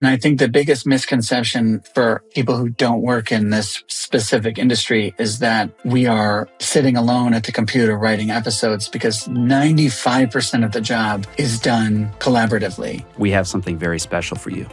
And I think the biggest misconception for people who don't work in this specific industry is that we are sitting alone at the computer writing episodes, because 95% of the job is done collaboratively. We have something very special for you.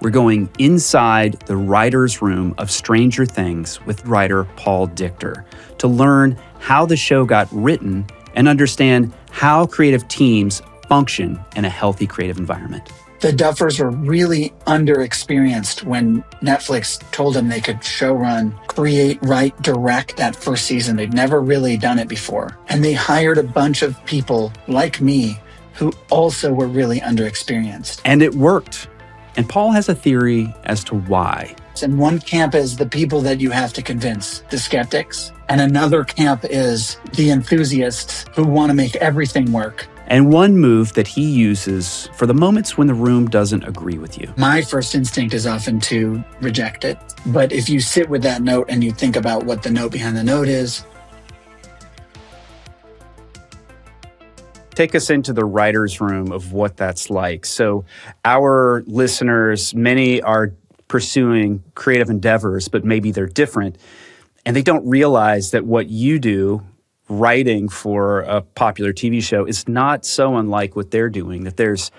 We're going inside the writer's room of Stranger Things with writer Paul Dichter to learn how the show got written and understand how creative teams function in a healthy creative environment. The Duffers were really underexperienced when Netflix told them they could showrun, create, write, direct that first season. They'd never really done it before. And they hired a bunch of people like me who also were really underexperienced. And it worked. And Paul has a theory as to why. And one camp is the people that you have to convince, the skeptics. And another camp is the enthusiasts who want to make everything work. And one move that he uses for the moments when the room doesn't agree with you. My first instinct is often to reject it. But if you sit with that note and you think about what the note behind the note is. Take us into the writer's room of what that's like. So our listeners, many are pursuing creative endeavors, but maybe they're different. And they don't realize that what you do, writing for a popular TV show, is not so unlike what they're doing, that there's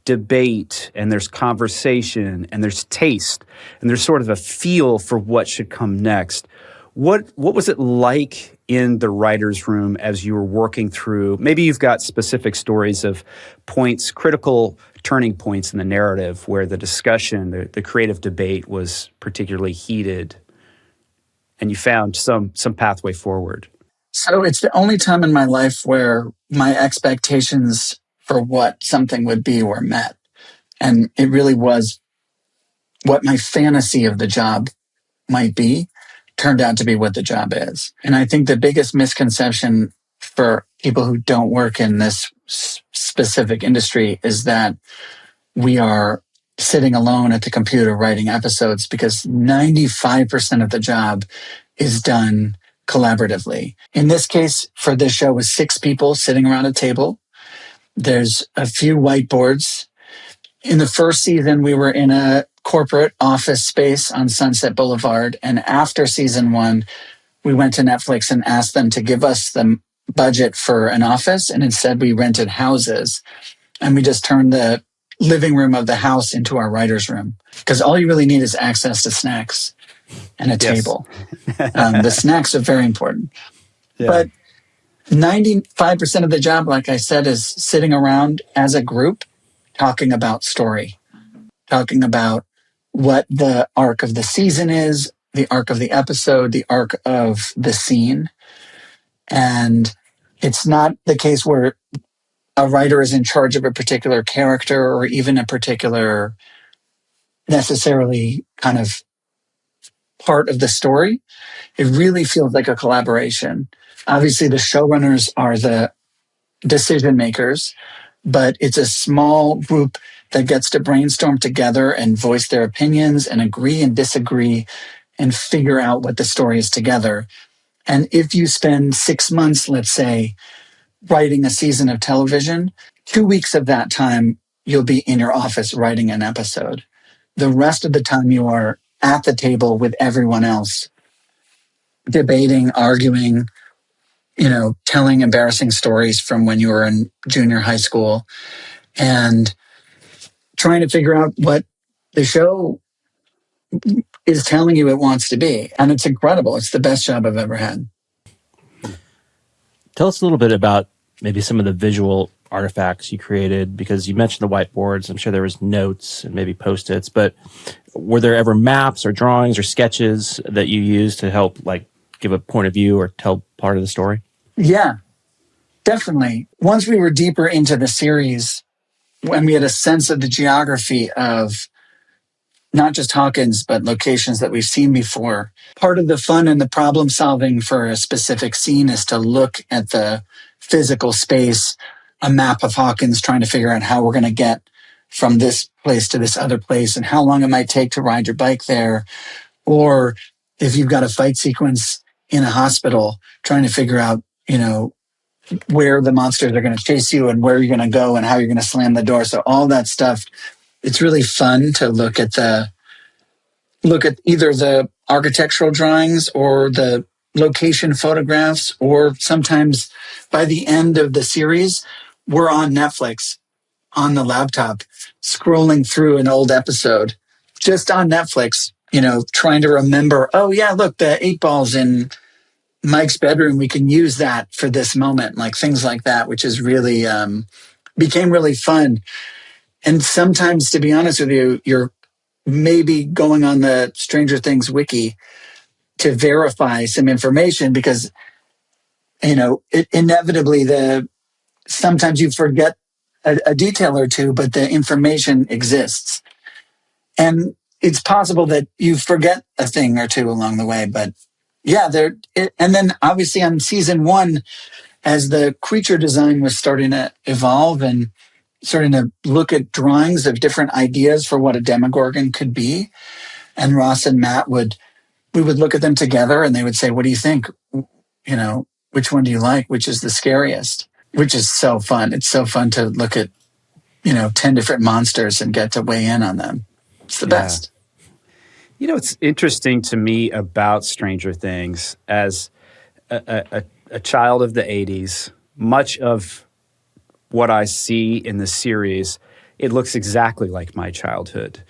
debate and there's conversation and there's taste and there's sort of a feel for what should come next. What was it like in the writer's room as you were working through? Maybe you've got specific stories of points, critical turning points in the narrative where the discussion, the creative debate was particularly heated and you found some pathway forward. So it's the only time in my life where my expectations for what something would be were met. And it really was what my fantasy of the job might be turned out to be what the job is. And I think the biggest misconception for people who don't work in this specific industry is that we are sitting alone at the computer writing episodes, because 95% of the job is done collaboratively. In this case, for this show, was 6 people sitting around a table. There's a few whiteboards. In the first season, we were in a corporate office space on Sunset Boulevard. And after season 1, we went to Netflix and asked them to give us the budget for an office. And instead, we rented houses. And we just turned the living room of the house into our writer's room, because all you really need is access to snacks and a table. The snacks are very important. Yeah. But 95% of the job, like I said, is sitting around as a group talking about story, talking about what the arc of the season is, the arc of the episode, the arc of the scene. And it's not the case where a writer is in charge of a particular character or even a particular necessarily kind of part of the story. It really feels like a collaboration. Obviously, the showrunners are the decision makers, but it's a small group that gets to brainstorm together and voice their opinions and agree and disagree and figure out what the story is together. And if you spend 6 months, let's say, writing a season of television, 2 weeks of that time, you'll be in your office writing an episode. The rest of the time, you are at the table with everyone else, debating, arguing, telling embarrassing stories from when you were in junior high school, and trying to figure out what the show is telling you it wants to be. And it's incredible. It's the best job I've ever had. Tell us a little bit about maybe some of the visual artifacts you created, because you mentioned the whiteboards. I'm sure there was notes and maybe Post-its, but were there ever maps or drawings or sketches that you used to help give a point of view or tell part of the story? Yeah, definitely. Once we were deeper into the series, when we had a sense of the geography of not just Hawkins, but locations that we've seen before, part of the fun and the problem solving for a specific scene is to look at the physical space, a map of Hawkins, trying to figure out how we're going to get from this place to this other place and how long it might take to ride your bike there. Or if you've got a fight sequence in a hospital, trying to figure out, where the monsters are going to chase you and where you're going to go and how you're going to slam the door. So all that stuff it's really fun to look at either the architectural drawings or the location photographs, or sometimes by the end of the series, we're on Netflix on the laptop, scrolling through an old episode just on Netflix, trying to remember, oh yeah, look, the 8 balls in Mike's bedroom, we can use that for this moment, like things like that, which is really, became really fun. And sometimes, to be honest with you, you're maybe going on the Stranger Things wiki to verify some information because, inevitably sometimes you forget a detail or two, but the information exists. And it's possible that you forget a thing or two along the way, but yeah, and then obviously on season 1, as the creature design was starting to evolve and starting to look at drawings of different ideas for what a Demogorgon could be, and Ross and Matt we would look at them together and they would say, what do you think? Which one do you like? Which is the scariest? Which is so fun. It's so fun to look at, 10 different monsters and get to weigh in on them. It's the best. It's interesting to me about Stranger Things as a child of the 80s. Much of what I see in the series, it looks exactly like my childhood.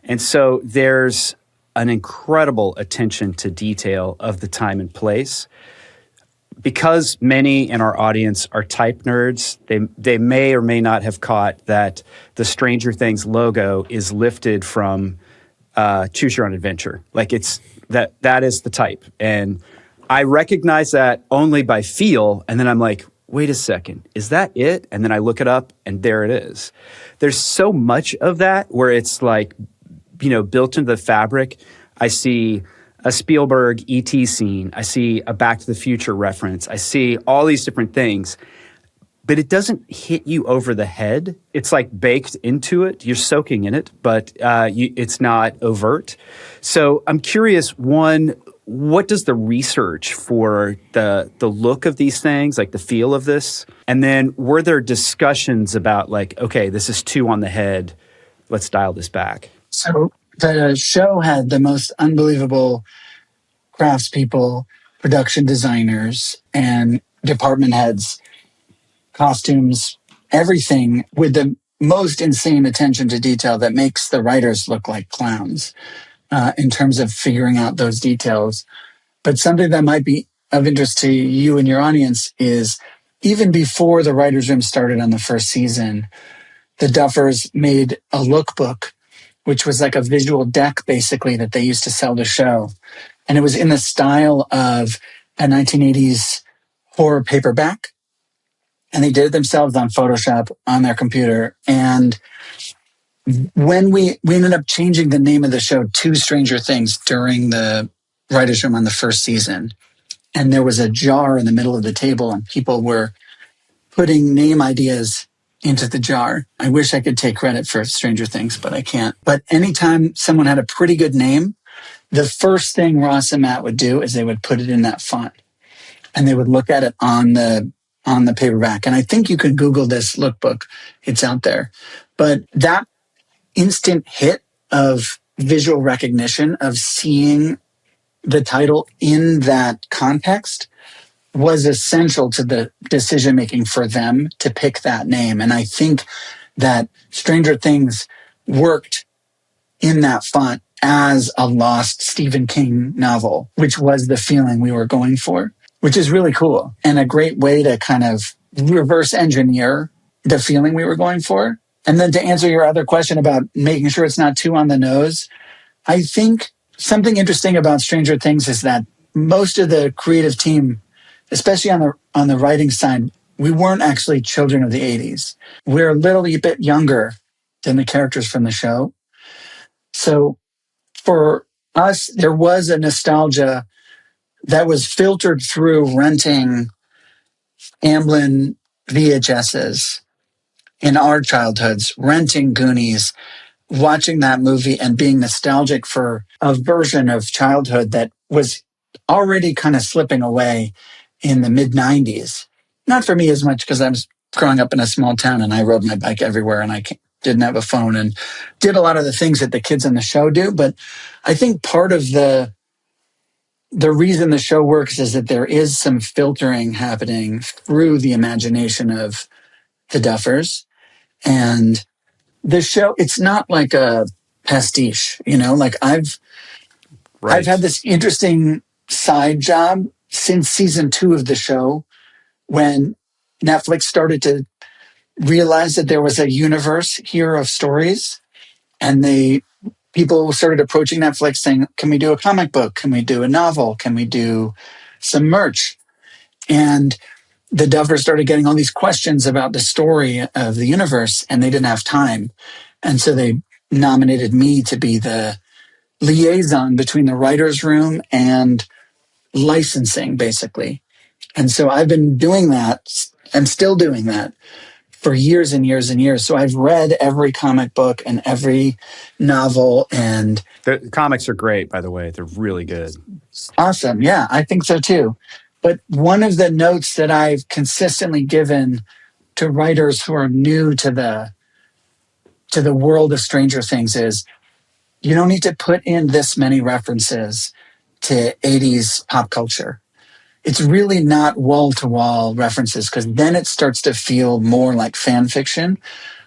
And so there's an incredible attention to detail of the time and place. Because many in our audience are type nerds, they may or may not have caught that the Stranger Things logo is lifted from Choose Your Own Adventure. Like it's that is the type. And I recognize that only by feel, and then I'm like, wait a second, is that it? And then I look it up and there it is. There's so much of that where it's like, built into the fabric. I see a Spielberg E.T. scene. I see a Back to the Future reference. I see all these different things, but it doesn't hit you over the head. It's like baked into it. You're soaking in it, but it's not overt. So I'm curious, one, what does the research for the look of these things, like the feel of this? And then were there discussions about like, okay, this is too on the head. Let's dial this back. So the show had the most unbelievable craftspeople, production designers, and department heads, costumes, everything with the most insane attention to detail that makes the writers look like clowns in terms of figuring out those details. But something that might be of interest to you and your audience is even before the writer's room started on the first season, the Duffers made a lookbook, which was like a visual deck, basically, that they used to sell the show. And it was in the style of a 1980s horror paperback. And they did it themselves on Photoshop on their computer. And when we ended up changing the name of the show to Stranger Things during the writer's room on the first season. And there was a jar in the middle of the table and people were putting name ideas into the jar. I wish I could take credit for Stranger Things, but I can't. But anytime someone had a pretty good name, the first thing Ross and Matt would do is they would put it in that font and they would look at it on the paperback. And I think you could Google this lookbook. It's out there. But that instant hit of visual recognition of seeing the title in that context was essential to the decision-making for them to pick that name. And I think that Stranger Things worked in that font as a lost Stephen King novel, which was the feeling we were going for, which is really cool and a great way to kind of reverse engineer the feeling we were going for. And then to answer your other question about making sure it's not too on the nose, I think something interesting about Stranger Things is that most of the creative team, especially on the writing side, we weren't actually children of the 80s. We're a little bit younger than the characters from the show. So for us, there was a nostalgia that was filtered through renting Amblin VHSs in our childhoods, renting Goonies, watching that movie and being nostalgic for a version of childhood that was already kind of slipping away in the mid 90s. Not for me as much because I was growing up in a small town and I rode my bike everywhere and didn't have a phone, and did a lot of the things that the kids on the show do. But I think part of the reason the show works is that there is some filtering happening through the imagination of the Duffers. And the show, it's not like a pastiche, like I've had this interesting side job since season 2 of the show, when Netflix started to realize that there was a universe here of stories, and people started approaching Netflix saying, can we do a comic book? Can we do a novel? Can we do some merch? And the Duffers started getting all these questions about the story of the universe, and they didn't have time. And so they nominated me to be the liaison between the writer's room and licensing, basically. And so I've been doing that. I'm still doing that for years and years and years. So I've read every comic book and every novel. And the comics are great, by the way. They're really good. Awesome. Yeah, I think so too. But one of the notes that I've consistently given to writers who are new to the world of Stranger Things is, you don't need to put in this many references to 80s pop culture. It's really not wall-to-wall references, because then it starts to feel more like fan fiction,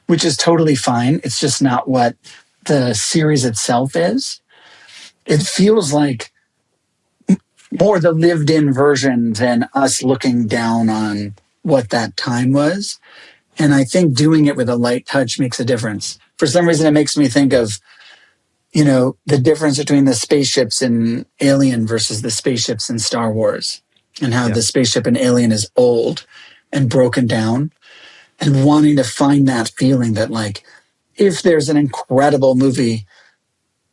which is totally fine. It's just not what the series itself is. It feels like more the lived-in version than us looking down on what that time was. And I think doing it with a light touch makes a difference. For some reason, it makes me think of, the difference between the spaceships in Alien versus the spaceships in Star Wars, and how the spaceship in Alien is old and broken down, and wanting to find that feeling that, like, if there's an incredible movie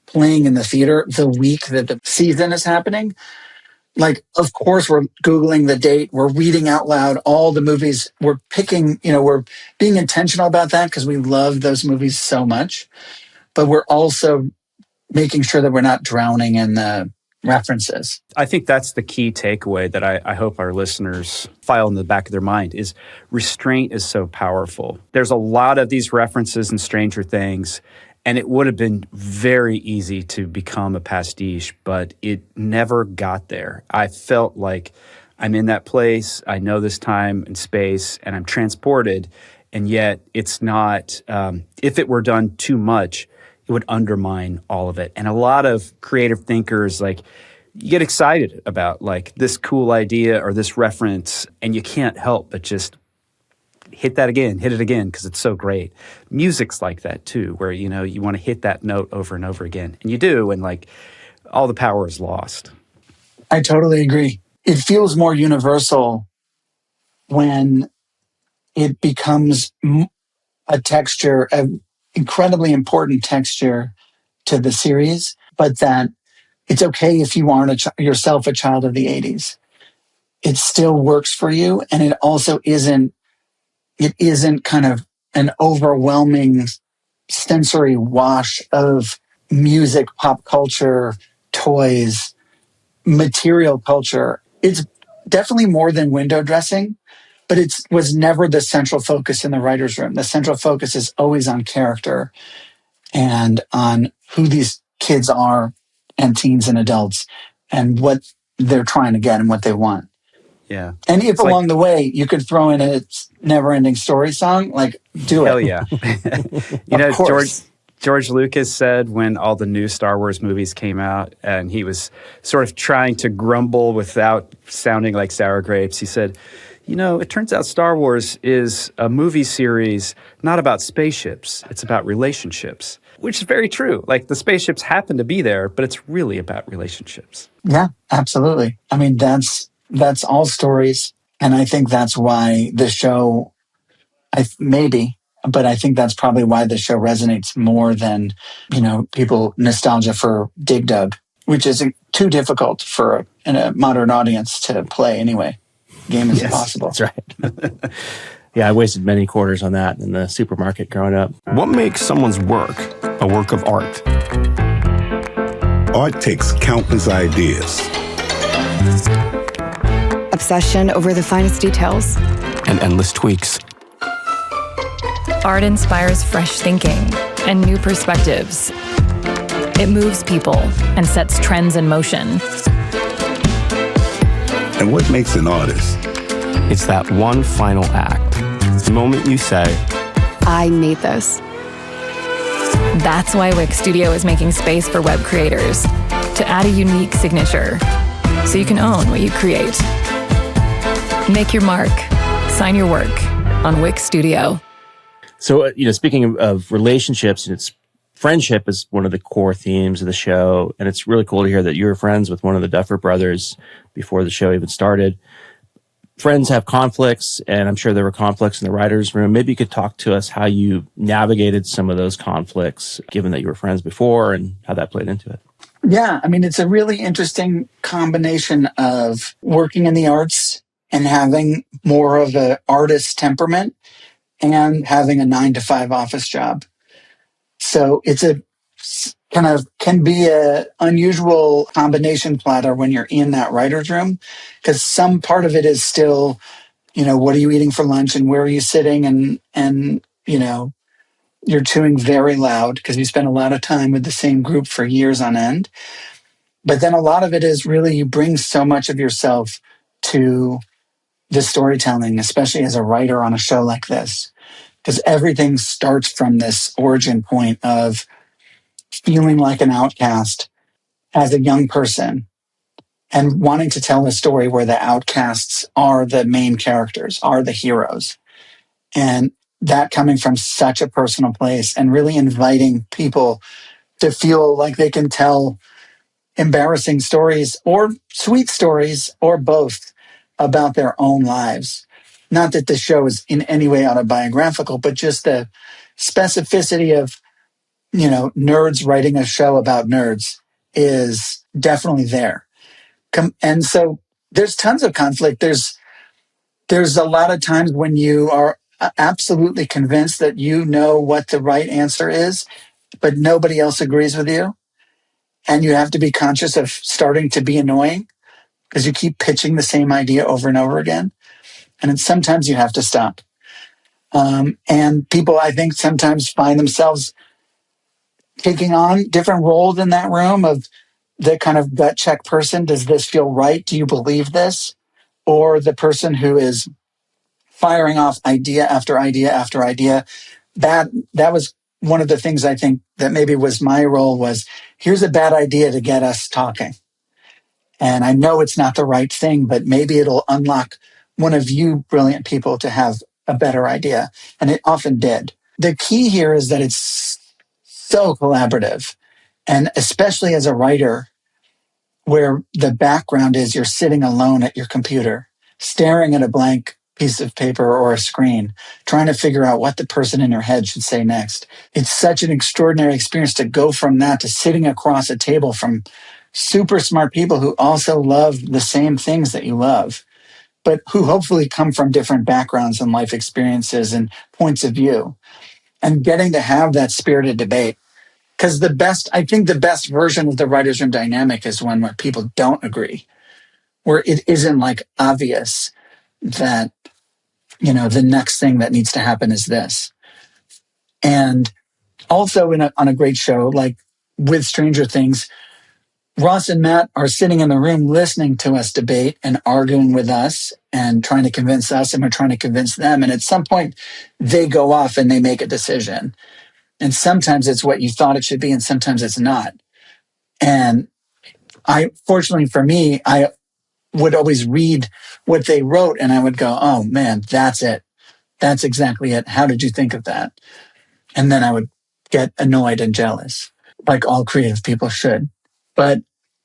playing in the theater the week that the season is happening, like, of course, we're Googling the date. We're reading out loud all the movies. We're picking, we're being intentional about that because we love those movies so much. But we're also making sure that we're not drowning in the references. I think that's the key takeaway that I hope our listeners file in the back of their mind is restraint is so powerful. There's a lot of these references in Stranger Things, and it would have been very easy to become a pastiche, but it never got there. I felt like I'm in that place, I know this time and space, and I'm transported, and yet it's not, if it were done too much, it would undermine all of it. And a lot of creative thinkers, like, you get excited about, like, this cool idea or this reference, and you can't help but just hit it again, because it's so great. Music's like that too, where, you want to hit that note over and over again. And you do, and, like, all the power is lost. I totally agree. It feels more universal when it becomes a texture, an incredibly important texture to the series, but that it's okay if you aren't yourself a child of the 80s. It still works for you, and it also isn't kind of an overwhelming sensory wash of music, pop culture, toys, material culture. It's definitely more than window dressing, but it was never the central focus in the writer's room. The central focus is always on character and on who these kids are, and teens and adults, and what they're trying to get and what they want. Yeah. And if it's along the way you could throw in a never-ending story song, like, do it. Hell yeah. Of course. George Lucas said when all the new Star Wars movies came out, and he was sort of trying to grumble without sounding like sour grapes, he said, it turns out Star Wars is a movie series not about spaceships, it's about relationships, which is very true. Like, the spaceships happen to be there, but it's really about relationships. Yeah, absolutely. I mean, that's all stories. And I think that's why the show, but I think that's probably why the show resonates more than, people nostalgia for Dig Dug, which is too difficult for a modern audience to play anyway. Game is impossible. That's right. Yeah, I wasted many quarters on that in the supermarket growing up. What makes someone's work a work of art? Art takes countless ideas. Obsession over the finest details. And endless tweaks. Art inspires fresh thinking and new perspectives. It moves people and sets trends in motion. And what makes an artist? It's that one final act. The moment you say, I made this. That's why Wix Studio is making space for web creators to add a unique signature so you can own what you create. Make your mark. Sign your work on Wix Studio. So, speaking of relationships, friendship is one of the core themes of the show. And it's really cool to hear that you were friends with one of the Duffer brothers before the show even started. Friends have conflicts, and I'm sure there were conflicts in the writer's room. Maybe you could talk to us how you navigated some of those conflicts, given that you were friends before, and how that played into it. Yeah, it's a really interesting combination of working in the arts and having more of an artist temperament and having a 9-to-5 office job. So it's a kind of can be a unusual combination platter when you're in that writer's room, because some part of it is still, what are you eating for lunch and where are you sitting? And you're chewing very loud because you spend a lot of time with the same group for years on end. But then a lot of it is really you bring so much of yourself to the storytelling, especially as a writer on a show like this, because everything starts from this origin point of feeling like an outcast as a young person and wanting to tell a story where the outcasts are the main characters, are the heroes. And that coming from such a personal place and really inviting people to feel like they can tell embarrassing stories or sweet stories or both about their own lives. Not that the show is in any way autobiographical, but just the specificity of, nerds writing a show about nerds is definitely there. And so there's tons of conflict. There's a lot of times when you are absolutely convinced that you know what the right answer is, but nobody else agrees with you. And you have to be conscious of starting to be annoying because you keep pitching the same idea over and over again. And sometimes you have to stop. And people, I think, sometimes find themselves taking on different roles in that room of the kind of gut check person. Does this feel right? Do you believe this? Or the person who is firing off idea after idea after idea. That was one of the things I think that maybe was my role was, here's a bad idea to get us talking. And I know it's not the right thing, but maybe it'll unlock one of you brilliant people to have a better idea. And it often did. The key here is that it's so collaborative. And especially as a writer, where the background is you're sitting alone at your computer, staring at a blank piece of paper or a screen, trying to figure out what the person in your head should say next. It's such an extraordinary experience to go from that to sitting across a table from super smart people who also love the same things that you love, but who hopefully come from different backgrounds and life experiences and points of view, and getting to have that spirited debate. Because I think the best version of the writer's room dynamic is one where people don't agree, where it isn't like obvious that, the next thing that needs to happen is this. And also on a great show, like with Stranger Things, Ross and Matt are sitting in the room listening to us debate and arguing with us and trying to convince us, and we're trying to convince them. And at some point, they go off and they make a decision. And sometimes it's what you thought it should be, and sometimes it's not. And fortunately for me, I would always read what they wrote and I would go, oh man, that's it. That's exactly it. How did you think of that? And then I would get annoyed and jealous, like all creative people should. But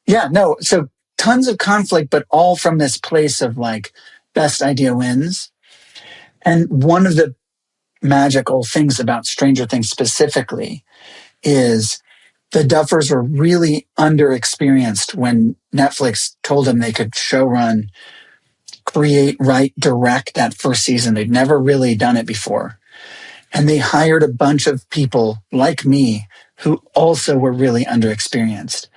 yeah, no. So tons of conflict, but all from this place of like best idea wins. And one of the magical things about Stranger Things specifically is the Duffers were really underexperienced when Netflix told them they could showrun, create, write, direct that first season. They'd never really done it before. And they hired a bunch of people like me who also were really underexperienced.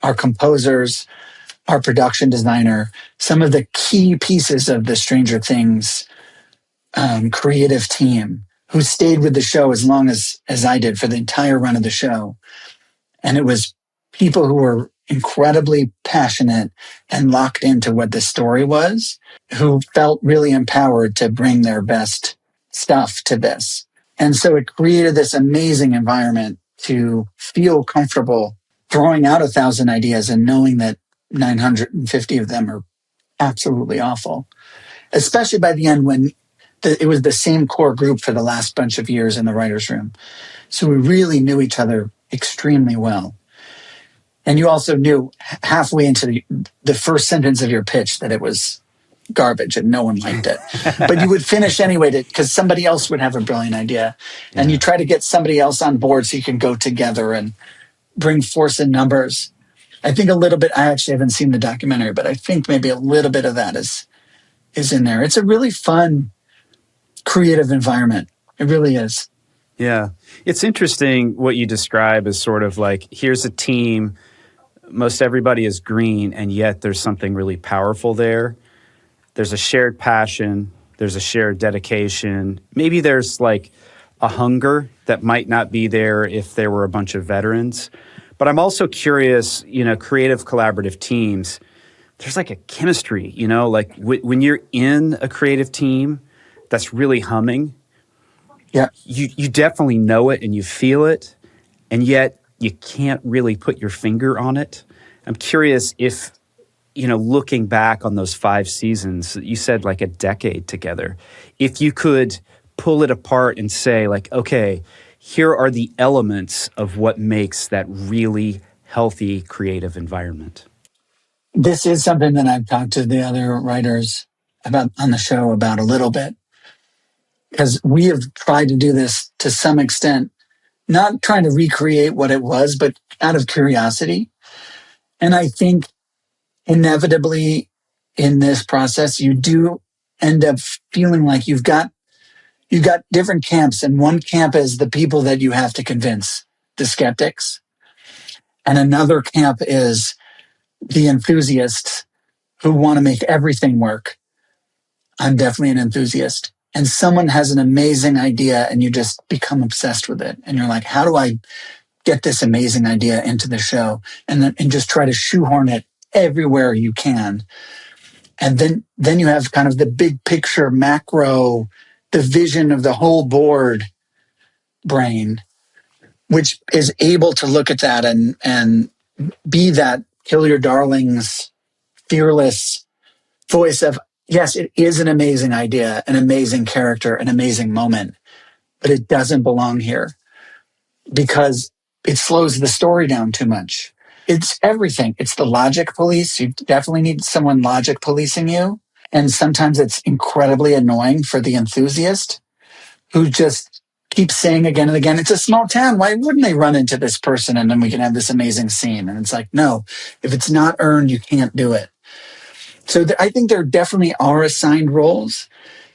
Our composers, our production designer, some of the key pieces of the Stranger Things creative team who stayed with the show as long as I did for the entire run of the show. And it was people who were incredibly passionate and locked into what the story was, who felt really empowered to bring their best stuff to this. And so it created this amazing environment to feel comfortable throwing out 1,000 ideas and knowing that 950 of them are absolutely awful, especially by the end when it was the same core group for the last bunch of years in the writer's room. So we really knew each other extremely well. And you also knew halfway into the first sentence of your pitch that it was garbage and no one liked it. But you would finish anyway because somebody else would have a brilliant idea. And you try to get somebody else on board so you can go together and bring force in numbers. I think a little bit, I actually haven't seen the documentary, but I think maybe a little bit of that is in there. It's a really fun, creative environment. It really is. Yeah. It's interesting what you describe as sort of like, here's a team, most everybody is green, and yet there's something really powerful there. There's a shared passion. There's a shared dedication. Maybe there's like a hunger that might not be there if there were a bunch of veterans. But I'm also curious, creative collaborative teams, there's like a chemistry, like when you're in a creative team that's really humming, you definitely know it and you feel it, and yet you can't really put your finger on it. I'm curious if, looking back on those 5 seasons, you said like a decade together, if you could pull it apart and say like, okay, here are the elements of what makes that really healthy creative environment. This is something that I've talked to the other writers about on the show about a little bit, because we have tried to do this to some extent, not trying to recreate what it was, but out of curiosity. And I think inevitably in this process, you do end up feeling like you've got different camps, and one camp is the people that you have to convince, the skeptics. And another camp is the enthusiasts who want to make everything work. I'm definitely an enthusiast. And someone has an amazing idea and you just become obsessed with it. And you're like, how do I get this amazing idea into the show? And just try to shoehorn it everywhere you can. And then you have kind of the big picture, macro, the vision of the whole board brain, which is able to look at that and be that kill your darlings, fearless voice of, yes, it is an amazing idea, an amazing character, an amazing moment, but it doesn't belong here because it slows the story down too much. It's everything. It's the logic police. You definitely need someone logic policing you. And sometimes it's incredibly annoying for the enthusiast who just keeps saying again and again, it's a small town. Why wouldn't they run into this person? And then we can have this amazing scene. And it's like, no, if it's not earned, you can't do it. So I think there definitely are assigned roles.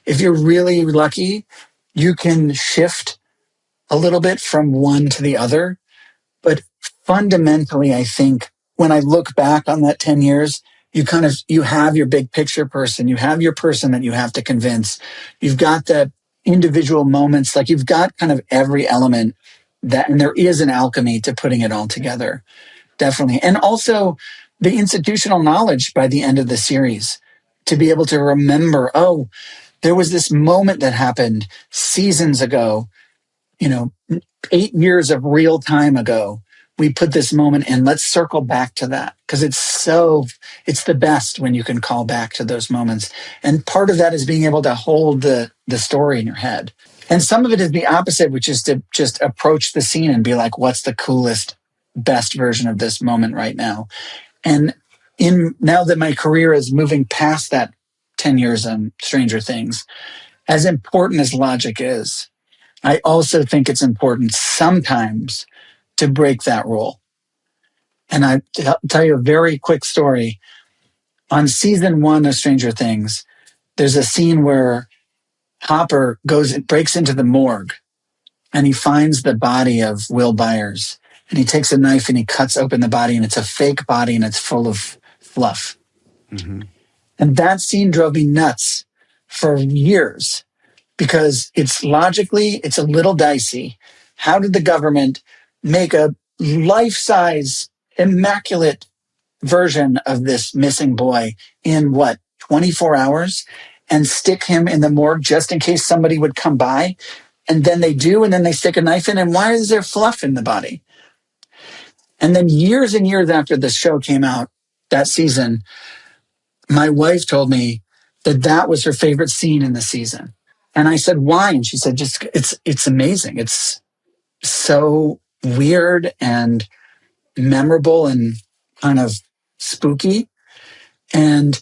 If you're really lucky, you can shift a little bit from one to the other. But fundamentally, I think when I look back on that 10 years, you have your big picture person. You have your person that you have to convince. You've got the individual moments, like you've got kind of every element and there is an alchemy to putting it all together. Definitely. And also the institutional knowledge by the end of the series to be able to remember, oh, there was this moment that happened seasons ago, 8 years of real time ago. We put this moment in. Let's circle back to that because it's the best when you can call back to those moments. And part of that is being able to hold the story in your head. And some of it is the opposite, which is to just approach the scene and be like, what's the coolest, best version of this moment right now? And now that my career is moving past that 10 years on Stranger Things, as important as logic is, I also think it's important sometimes to break that rule. And I'll tell you a very quick story. On season 1 of Stranger Things, there's a scene where Hopper breaks into the morgue and he finds the body of Will Byers. And he takes a knife and he cuts open the body, and it's a fake body and it's full of fluff. Mm-hmm. And that scene drove me nuts for years because it's a little dicey. How did the government make a life-size, immaculate version of this missing boy in 24 hours and stick him in the morgue just in case somebody would come by? And then they do, and then they stick a knife in, and why is there fluff in the body? And then years and years after the show came out, that season, my wife told me that was her favorite scene in the season. And I said, why? And she said, just, it's amazing. It's so weird and memorable and kind of spooky. And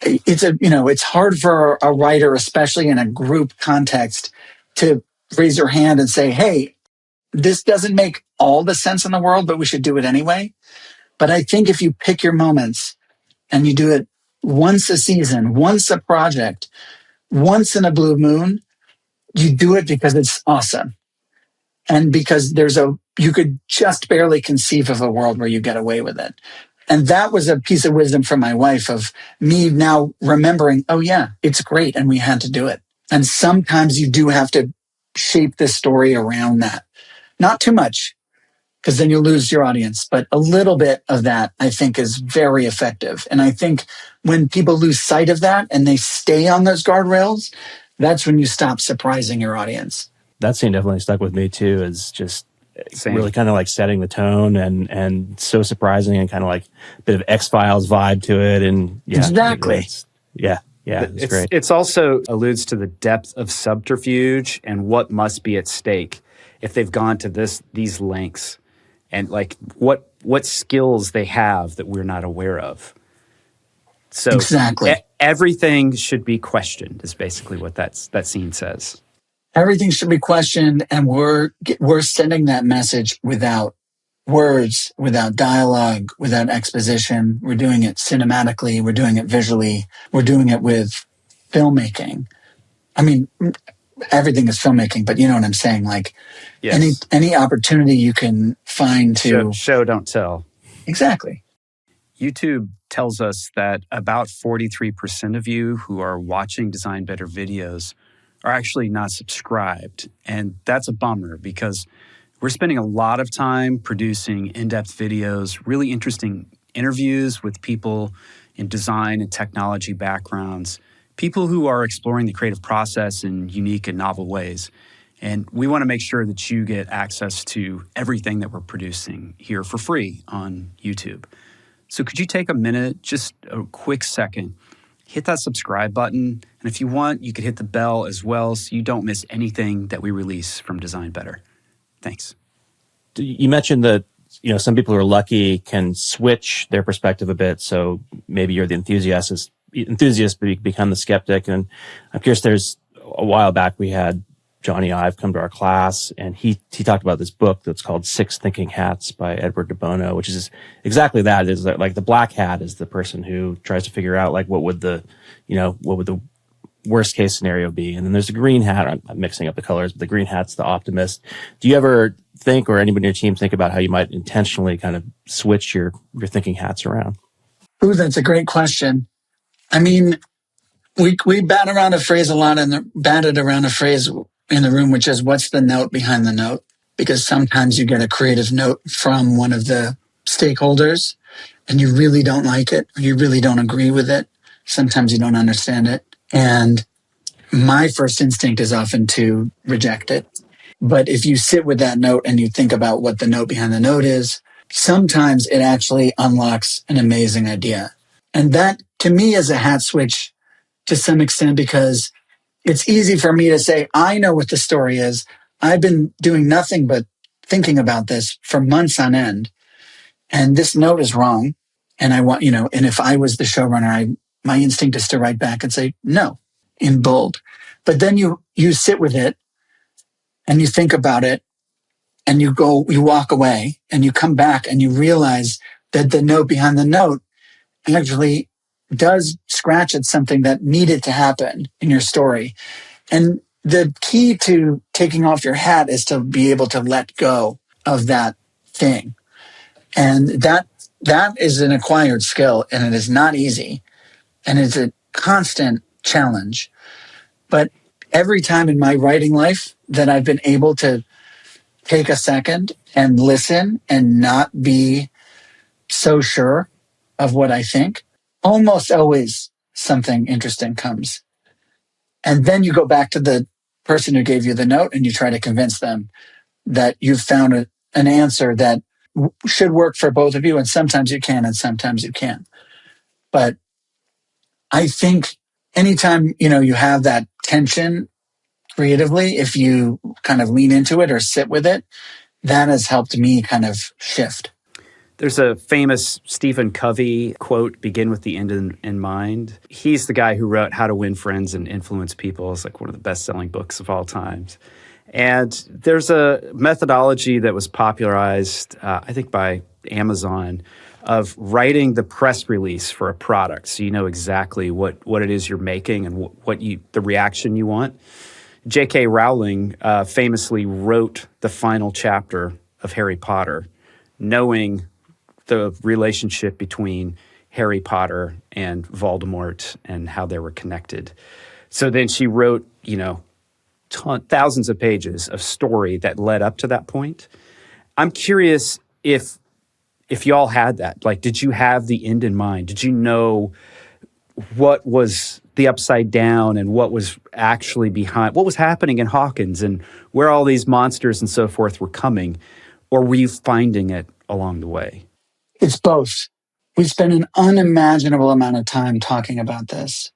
it's hard for a writer, especially in a group context, to raise your hand and say, hey, this doesn't make all the sense in the world, but we should do it anyway. But I think if you pick your moments and you do it once a season, once a project, once in a blue moon, you do it because it's awesome. And because you could just barely conceive of a world where you get away with it. And that was a piece of wisdom from my wife, of me now remembering, oh yeah, it's great. And we had to do it. And sometimes you do have to shape the story around that. Not too much, because then you lose your audience. But a little bit of that, I think, is very effective. And I think when people lose sight of that and they stay on those guardrails, that's when you stop surprising your audience. That scene definitely stuck with me too, is just really kind of like setting the tone and so surprising, and kind of like a bit of X-Files vibe to it. And yeah, exactly. It's great. It's also alludes to the depth of subterfuge and what must be at stake if they've gone to these lengths, and like what skills they have that we're not aware of. So exactly. Everything should be questioned is basically what that scene says. Everything should be questioned, and we're sending that message without words, without dialogue, without exposition. We're doing it cinematically. We're doing it visually. We're doing it with filmmaking. I mean, everything is filmmaking, but you know what I'm saying? Like, yes. any opportunity you can find to show, don't tell. Exactly. YouTube tells us that about 43% of you who are watching Design Better videos are actually not subscribed. And that's a bummer, because we're spending a lot of time producing in-depth videos, really interesting interviews with people in design and technology backgrounds, people who are exploring the creative process in unique and novel ways. And we want to make sure that you get access to everything that we're producing here for free on YouTube. So could you take a minute, just a quick second, hit that subscribe button. And if you want, you could hit the bell as well so you don't miss anything that we release from Design Better. Thanks. You mentioned that, some people who are lucky can switch their perspective a bit. So maybe you're the enthusiast, but become the skeptic. And I'm curious, there's a while back we had Johnny Ive come to our class, and he talked about this book that's called Six Thinking Hats by Edward de Bono, which is exactly that. Is that like the black hat is the person who tries to figure out like what would the worst case scenario be, and then there's the green hat. I'm mixing up the colors, but the green hat's the optimist. Do you ever think, or anybody in your team think about how you might intentionally kind of switch your thinking hats around? Ooh, that's a great question. I mean, we bat around a phrase a lot, and batted around a phrase in the room, which is, what's the note behind the note? Because sometimes you get a creative note from one of the stakeholders and you really don't like it, or you really don't agree with it. Sometimes you don't understand it. And my first instinct is often to reject it. But if you sit with that note and you think about what the note behind the note is, sometimes it actually unlocks an amazing idea. And that, to me, is a hat switch to some extent, because it's easy for me to say, I know what the story is. I've been doing nothing but thinking about this for months on end. And this note is wrong. And I want, and if I was the showrunner, my instinct is to write back and say, no, in bold. But then you sit with it and you think about it and you walk away and you come back and you realize that the note behind the note actually does scratch at something that needed to happen in your story. And the key to taking off your hat is to be able to let go of that thing. And that is an acquired skill, and it is not easy. And it's a constant challenge. But every time in my writing life that I've been able to take a second and listen and not be so sure of what I think, almost always something interesting comes. And then you go back to the person who gave you the note and you try to convince them that you've found an answer that should work for both of you. And sometimes you can and sometimes you can't. But I think anytime, you have that tension creatively, if you kind of lean into it or sit with it, that has helped me kind of shift. There's a famous Stephen Covey quote, begin with the end in mind. He's the guy who wrote How to Win Friends and Influence People. It's like one of the best-selling books of all times. And there's a methodology that was popularized, I think, by Amazon, of writing the press release for a product so you know exactly what it is you're making and the reaction you want. J.K. Rowling famously wrote the final chapter of Harry Potter knowing the relationship between Harry Potter and Voldemort and how they were connected. So then she wrote, thousands of pages of story that led up to that point. I'm curious if y'all had that. Like, did you have the end in mind? Did you know what was the upside down and what was actually behind, what was happening in Hawkins and where all these monsters and so forth were coming? Or were you finding it along the way? It's both. We spent an unimaginable amount of time talking about this.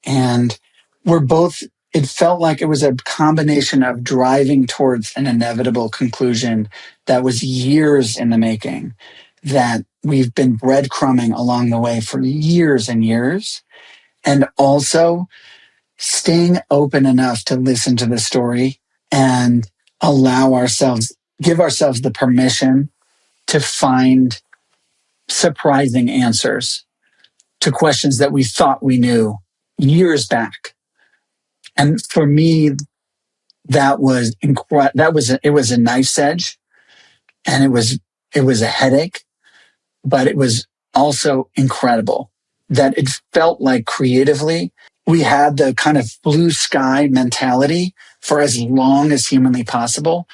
And it felt like it was a combination of driving towards an inevitable conclusion that was years in the making, that we've been breadcrumbing along the way for years and years. And also staying open enough to listen to the story and give ourselves the permission to find surprising answers to questions that we thought we knew years back. And for me, that was it was a knife's edge, and it was a headache, but it was also incredible that it felt like creatively we had the kind of blue sky mentality for as long as humanly possible,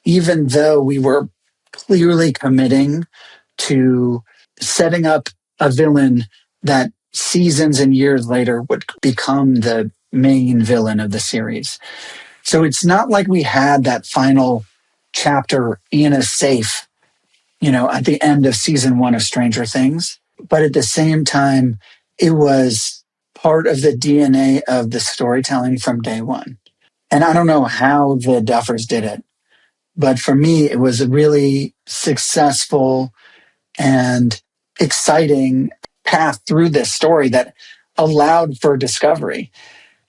even though we were clearly committing to setting up a villain that seasons and years later would become the main villain of the series. So it's not like we had that final chapter in a safe, at the end of season 1 of Stranger Things. But at the same time, it was part of the DNA of the storytelling from day one. And I don't know how the Duffers did it, but for me, it was a really successful and exciting path through this story that allowed for discovery.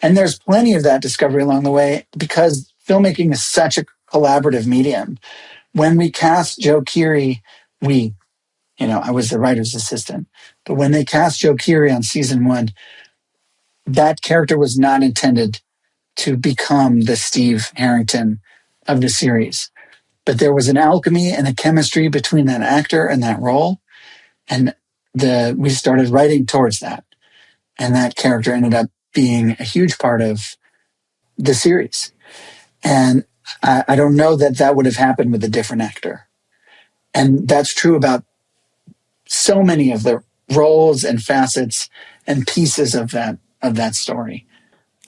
And there's plenty of that discovery along the way because filmmaking is such a collaborative medium. When we cast Joe Keery, I was the writer's assistant, but when they cast Joe Keery on season 1, that character was not intended to become the Steve Harrington of the series. But there was an alchemy and a chemistry between that actor and that role. And we started writing towards that. And that character ended up being a huge part of the series. And I don't know that would have happened with a different actor. And that's true about so many of the roles and facets and pieces of that story.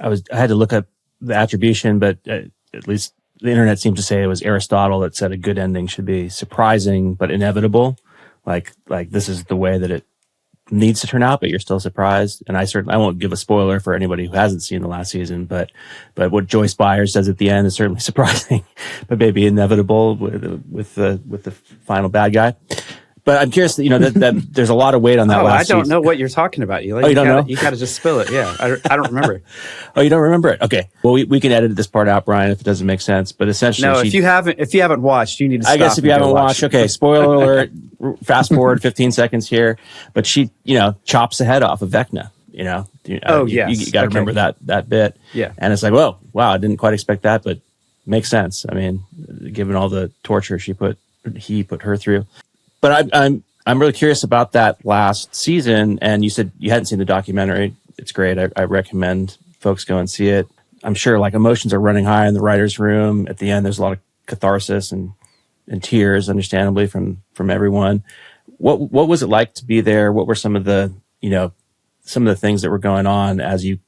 I had to look up the attribution, but at least the internet seemed to say it was Aristotle that said a good ending should be surprising but inevitable. Like this is the way that it needs to turn out, but you're still surprised. And I won't give a spoiler for anybody who hasn't seen the last season, but what Joyce Byers does at the end is certainly surprising, but maybe inevitable with the final bad guy. But I'm curious, that there's a lot of weight on that last season. I don't know what you're talking about. You don't know? You got to just spill it. Yeah, I don't remember. Oh, you don't remember it? Okay. Well, we can edit this part out, Brian, if it doesn't make sense. But essentially, no. If you haven't watched, you need to stop. I guess if you haven't watched, okay. Spoiler alert. Fast forward 15 seconds here. But she, chops the head off of Vecna. Yes. You got to remember that bit. Yeah. And it's like, whoa, wow, I didn't quite expect that, but makes sense. I mean, given all the torture he put her through. But I'm really curious about that last season. And you said you hadn't seen the documentary. It's great. I recommend folks go and see it. I'm sure like emotions are running high in the writer's room. At the end, there's a lot of catharsis and tears, understandably, from everyone. What was it like to be there? What were some of the, some of the things that were going on as you're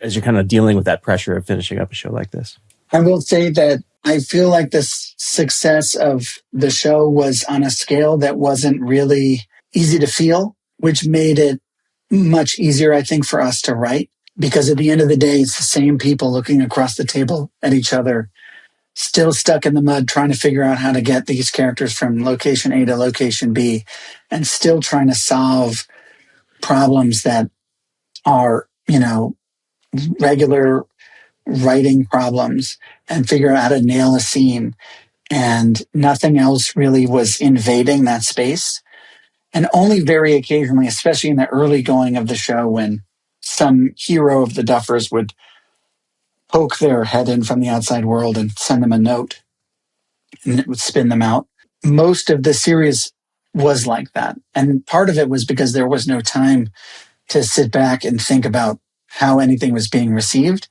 kind of dealing with that pressure of finishing up a show like this? I will say that I feel like the success of the show was on a scale that wasn't really easy to feel, which made it much easier, I think, for us to write. Because at the end of the day, it's the same people looking across the table at each other, still stuck in the mud, trying to figure out how to get these characters from location A to location B, and still trying to solve problems that are, regular writing problems and figure out how to nail a scene. And nothing else really was invading that space. And only very occasionally, especially in the early going of the show, when some hero of the Duffers would poke their head in from the outside world and send them a note, and it would spin them out. Most of the series was like that. And part of it was because there was no time to sit back and think about how anything was being received.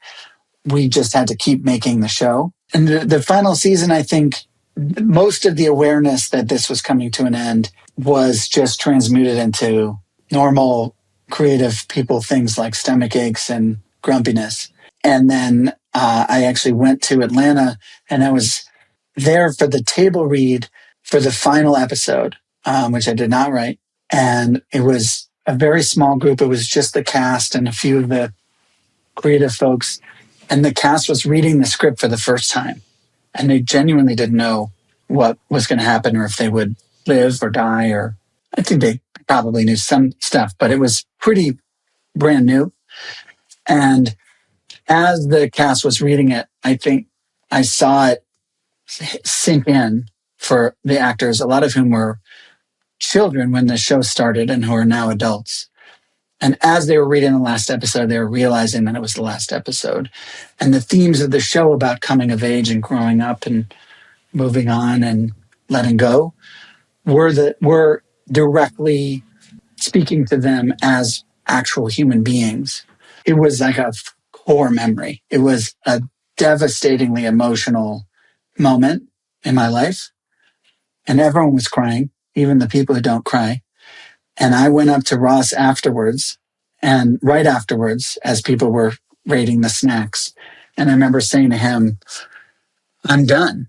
We just had to keep making the show. And the final season, I think most of the awareness that this was coming to an end was just transmuted into normal creative people, things like stomach aches and grumpiness. And then I actually went to Atlanta, and I was there for the table read for the final episode, which I did not write. And it was a very small group. It was just the cast and a few of the creative folks. And the cast was reading the script for the first time. And they genuinely didn't know what was going to happen, or if they would live or die, or I think they probably knew some stuff, but it was pretty brand new. And as the cast was reading it, I think I saw it sink in for the actors, a lot of whom were children when the show started and who are now adults. And as they were reading the last episode, they were realizing that it was the last episode. And the themes of the show about coming of age and growing up and moving on and letting go were directly speaking to them as actual human beings. It was like a core memory. It was a devastatingly emotional moment in my life. And everyone was crying, even the people who don't cry. And I went up to Ross afterwards, and right afterwards, as people were rating the snacks. And I remember saying to him, I'm done.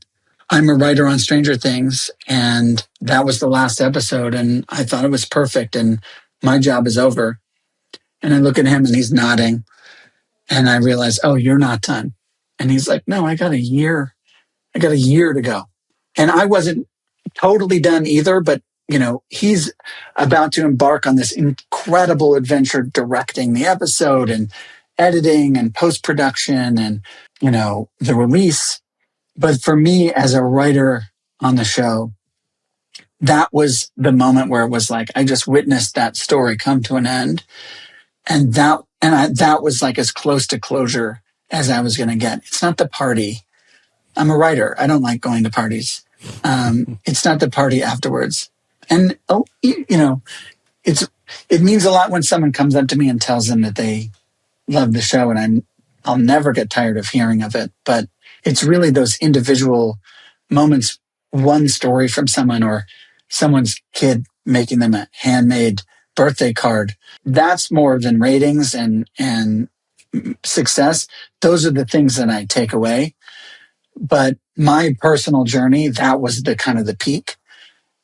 I'm a writer on Stranger Things, and that was the last episode, and I thought it was perfect, and my job is over. And I look at him, and he's nodding, and I realize, oh, you're not done. And he's like, no, I got a year to go. And I wasn't totally done either, but he's about to embark on this incredible adventure directing the episode and editing and post-production and, the release. But for me as a writer on the show, that was the moment where it was like, I just witnessed that story come to an end. And that was like as close to closure as I was going to get. It's not the party. I'm a writer. I don't like going to parties. It's not the party afterwards. And, it means a lot when someone comes up to me and tells them that they love the show, and I'll never get tired of hearing of it. But it's really those individual moments, one story from someone or someone's kid making them a handmade birthday card. That's more than ratings and success. Those are the things that I take away. But my personal journey, that was the kind of the peak.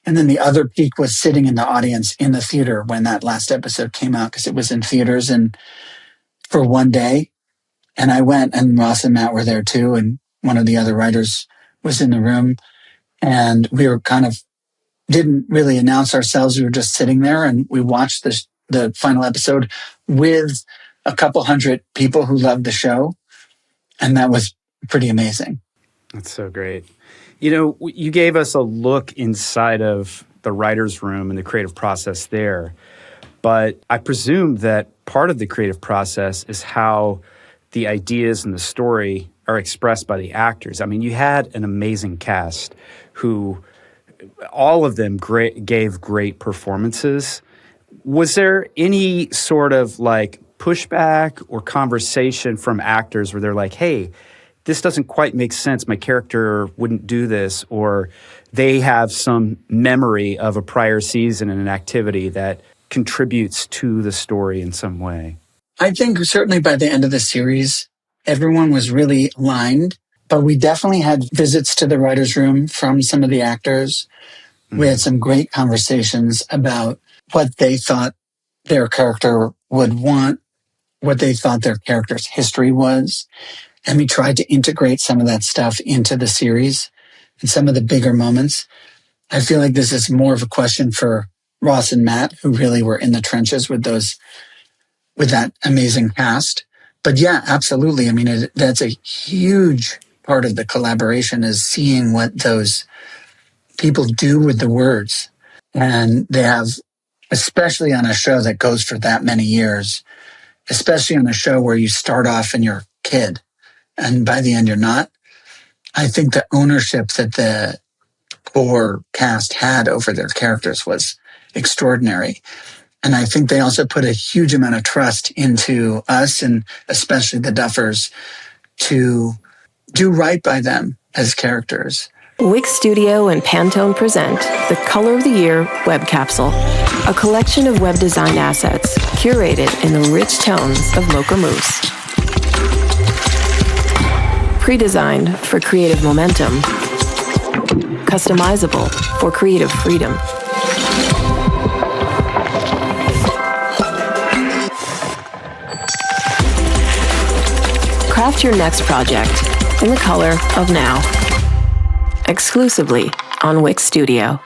And then the other peak was sitting in the audience in the theater when that last episode came out, because it was in theaters and for one day. And I went, and Ross and Matt were there too. And one of the other writers was in the room, and we were didn't really announce ourselves. We were just sitting there, and we watched the final episode with a couple hundred people who loved the show. And that was pretty amazing. That's so great. You gave us a look inside of the writer's room and the creative process there. But I presume that part of the creative process is how the ideas and the story are expressed by the actors. I mean, you had an amazing cast who, all of them gave great performances. Was there any sort of pushback or conversation from actors where they're like, hey, this doesn't quite make sense. My character wouldn't do this, or they have some memory of a prior season and an activity that contributes to the story in some way? I think certainly by the end of the series, everyone was really aligned, but we definitely had visits to the writer's room from some of the actors. We had some great conversations about what they thought their character would want, what they thought their character's history was. And we tried to integrate some of that stuff into the series and some of the bigger moments. I feel like this is more of a question for Ross and Matt, who really were in the trenches with that amazing cast. But yeah, absolutely. I mean, that's a huge part of the collaboration, is seeing what those people do with the words. And they have, especially on a show that goes for that many years, especially on a show where you start off and you're a kid and by the end you're not. I think the ownership that the core cast had over their characters was extraordinary. And I think they also put a huge amount of trust into us, and especially the Duffers, to do right by them as characters. Wix Studio and Pantone present the Color of the Year Web Capsule, a collection of web design assets curated in the rich tones of Mocha Mousse. Pre-designed for creative momentum, customizable for creative freedom. Craft your next project in the color of now. Exclusively on Wix Studio.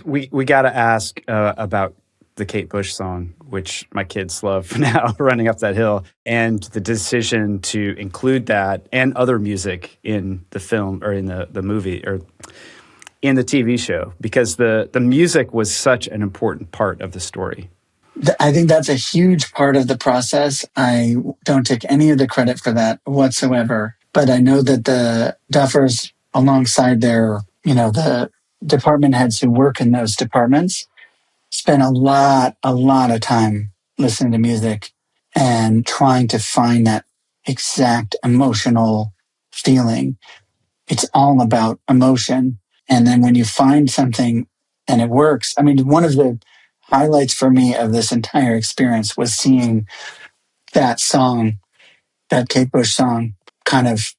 We got to ask about the Kate Bush song, which my kids love now, Running Up That Hill, and the decision to include that and other music in the film or in the movie or in the TV show, because the music was such an important part of the story. I think that's a huge part of the process. I don't take any of the credit for that whatsoever, but I know that the Duffers, alongside their, the department heads who work in those departments, spend a lot of time listening to music and trying to find that exact emotional feeling. It's all about emotion. And then when you find something and it works, I mean, one of the highlights for me of this entire experience was seeing that song, that Kate Bush song, kind of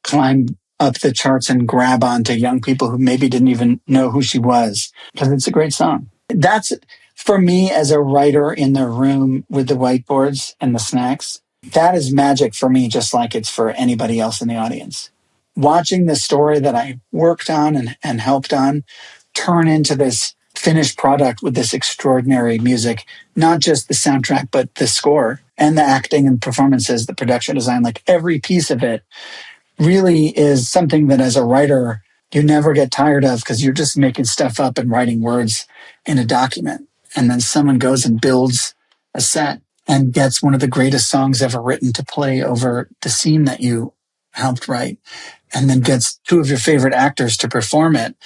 climb up the charts and grab onto young people who maybe didn't even know who she was, because it's a great song. That's, for me as a writer in the room with the whiteboards and the snacks, that is magic for me, just like it's for anybody else in the audience. Watching the story that I worked on and helped on turn into this finished product with this extraordinary music, not just the soundtrack, but the score and the acting and performances, the production design, like every piece of it really is something that as a writer, you never get tired of, because you're just making stuff up and writing words in a document. And then someone goes and builds a set and gets one of the greatest songs ever written to play over the scene that you helped write, and then gets two of your favorite actors to perform it.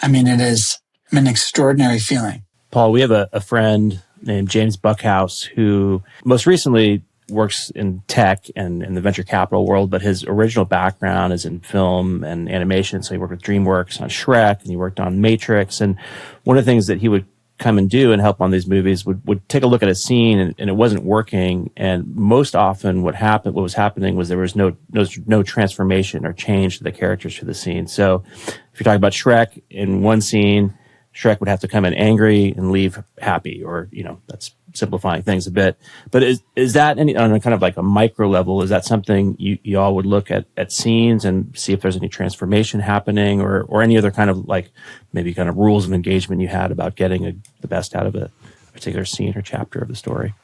I mean, it is an extraordinary feeling. Paul, we have a friend named James Buckhouse who most recently works in tech and in the venture capital world, but his original background is in film and animation. So he worked with DreamWorks on Shrek, and he worked on Matrix. And one of the things that he would come and do and help on these movies would take a look at a scene and it wasn't working. And most often what was happening was there was no transformation or change to the characters for the scene. So if you're talking about Shrek, in one scene, Shrek would have to come in angry and leave happy, or, that's simplifying things a bit. But is that on a kind of like a micro level, is that something you all would look at scenes and see if there's any transformation happening, or any other kind of like maybe kind of rules of engagement you had about getting the best out of a particular scene or chapter of the story?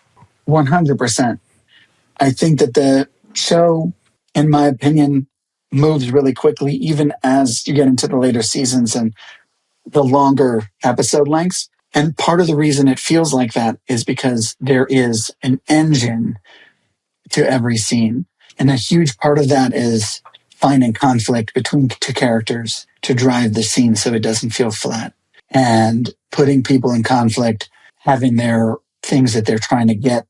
100%. I think that the show, in my opinion, moves really quickly, even as you get into the later seasons and the longer episode lengths. And part of the reason it feels like that is because there is an engine to every scene. And a huge part of that is finding conflict between two characters to drive the scene so it doesn't feel flat. And putting people in conflict, having their things that they're trying to get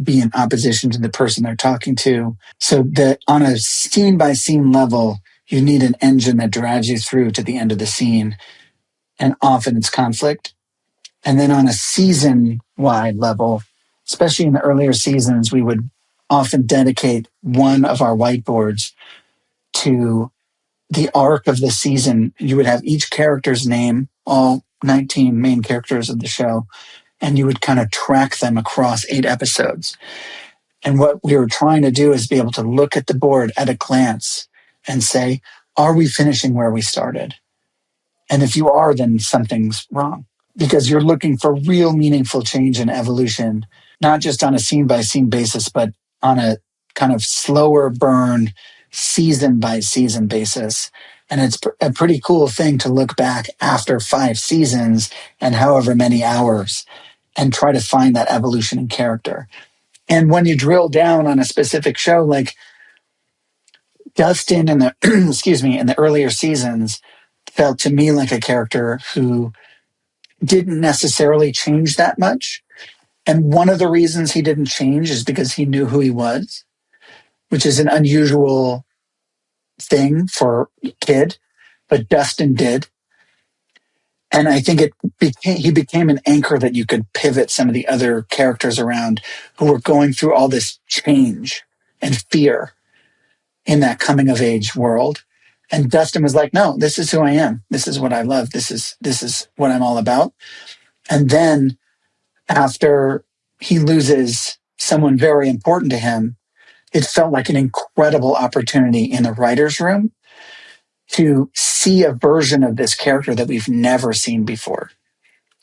be in opposition to the person they're talking to. So that on a scene by scene level, you need an engine that drives you through to the end of the scene. And often it's conflict. And then on a season wide level, especially in the earlier seasons, we would often dedicate one of our whiteboards to the arc of the season. You would have each character's name, all 19 main characters of the show, and you would kind of track them across 8 episodes. And what we were trying to do is be able to look at the board at a glance and say, are we finishing where we started? And if you are, then something's wrong, because you're looking for real meaningful change and evolution, not just on a scene by scene basis, but on a kind of slower burn, season by season basis. And it's a pretty cool thing to look back after 5 seasons and however many hours and try to find that evolution in character. And when you drill down on a specific show, like Dustin in the, excuse me, in the earlier seasons felt to me like a character who didn't necessarily change that much. And one of the reasons he didn't change is because he knew who he was, which is an unusual thing for a kid, but Dustin did. And I think he became an anchor that you could pivot some of the other characters around who were going through all this change and fear in that coming of age world. And Dustin was like, no, this is who I am. This is what I love. This is what I'm all about. And then after he loses someone very important to him, it felt like an incredible opportunity in the writer's room to see a version of this character that we've never seen before,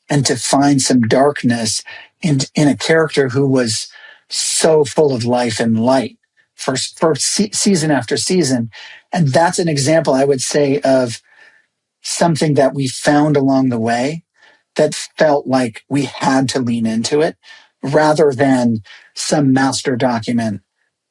and to find some darkness in a character who was so full of life and light for season after season. And that's an example, I would say, of something that we found along the way that felt like we had to lean into it, rather than some master document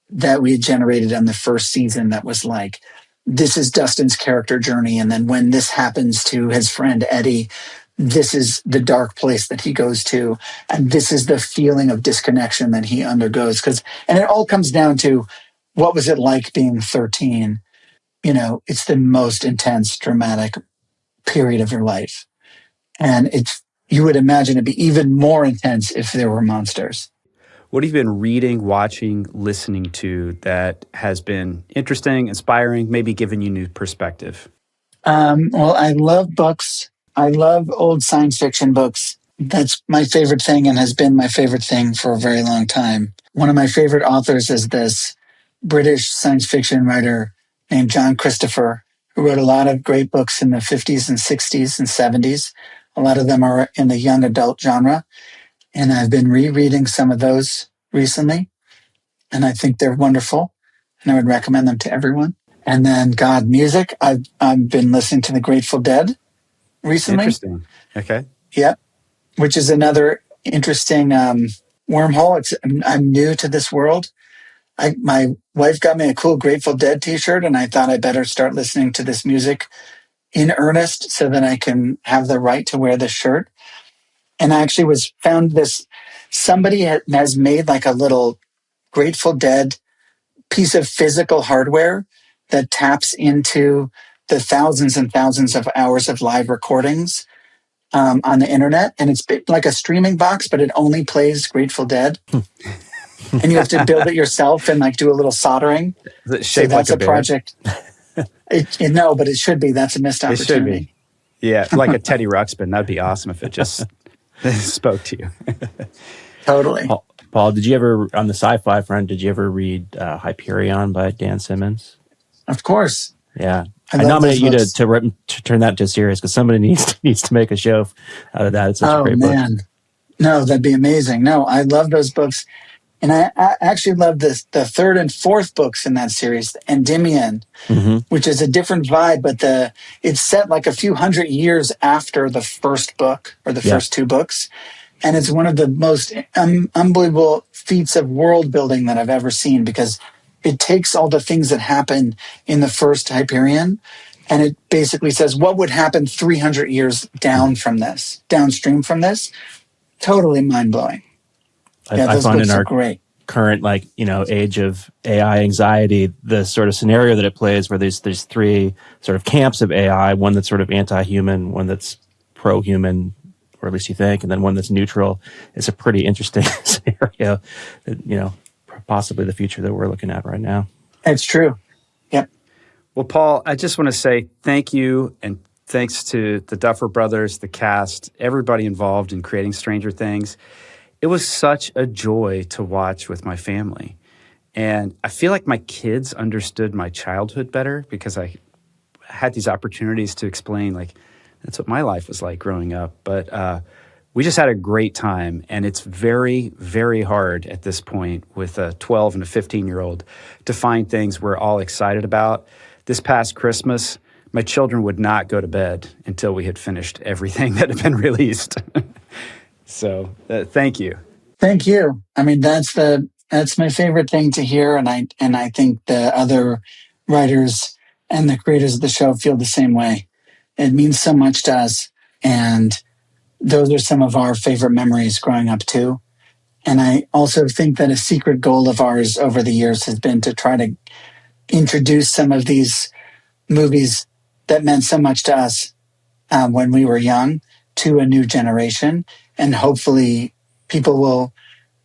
that we had generated on the first season that was like, this is Dustin's character journey. And then when this happens to his friend Eddie, this is the dark place that he goes to. And this is the feeling of disconnection that he undergoes. And it all comes down to, what was it like being 13? You know, it's the most intense, dramatic period of your life. And you would imagine it'd be even more intense if there were monsters. What have you been reading, watching, listening to that has been interesting, inspiring, maybe giving you new perspective? Well, I love books. I love old science fiction books. That's my favorite thing and has been my favorite thing for a very long time. One of my favorite authors is this British science fiction writer named John Christopher, who wrote a lot of great books in the 50s and 60s and 70s. A lot of them are in the young adult genre. And I've been rereading some of those recently. And I think they're wonderful. And I would recommend them to everyone. And then music. I've been listening to the Grateful Dead recently. Interesting. Okay. Yep. Which is another interesting wormhole. I'm new to this world. My wife got me a cool Grateful Dead t-shirt, and I thought I better start listening to this music in earnest so that I can have the right to wear this shirt. And I actually found this, somebody has made like a little Grateful Dead piece of physical hardware that taps into the thousands and thousands of hours of live recordings on the internet. And it's like a streaming box, but it only plays Grateful Dead. And you have to build it yourself and like do a little soldering. So that's like a project. No, but it should be. That's a missed opportunity. It should be. Yeah, like a Teddy Ruxpin. That'd be awesome if it just spoke to you. Totally. Paul, did you ever, on the sci-fi front, did you ever read Hyperion by Dan Simmons? Of course. Yeah. I nominate you to turn that into a series, because somebody needs to make a show out of that. It's such a great book. No, that'd be amazing. No, I love those books. And I actually love the 3rd and 4th books in that series, Endymion, which is a different vibe, but it's set like a few hundred years after the first book or the first 2 books. And it's one of the most unbelievable feats of world building that I've ever seen, because it takes all the things that happen in the first Hyperion, and it basically says what would happen 300 years downstream from this. Totally mind-blowing. I those books are great. current, like, age of AI anxiety, the sort of scenario that it plays where there's three sort of camps of AI, one that's sort of anti-human, one that's pro-human, or at least you think, and then one that's neutral. It's a pretty interesting scenario that, possibly the future that we're looking at right now. It's true. Yep. Well, Paul, I just want to say thank you, and thanks to the Duffer Brothers, the cast, everybody involved in creating Stranger Things. It was such a joy to watch with my family. And I feel like my kids understood my childhood better because I had these opportunities to explain, like, that's what my life was like growing up. But we just had a great time. And it's very, very hard at this point with a 12 and a 15-year-old to find things we're all excited about. This past Christmas, my children would not go to bed until we had finished everything that had been released. So thank you. Thank you. I mean, that's my favorite thing to hear. And I think the other writers and the creators of the show feel the same way. It means so much to us. And those are some of our favorite memories growing up too. And I also think that a secret goal of ours over the years has been to try to introduce some of these movies that meant so much to us when we were young to a new generation. And hopefully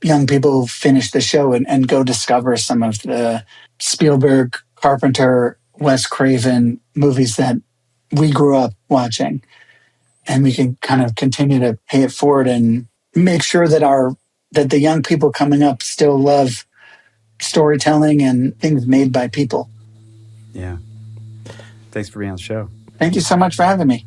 young people finish the show and go discover some of the Spielberg, Carpenter, Wes Craven movies that we grew up watching. And we can kind of continue to pay it forward and make sure that the young people coming up still love storytelling and things made by people. Yeah. Thanks for being on the show. Thank you so much for having me.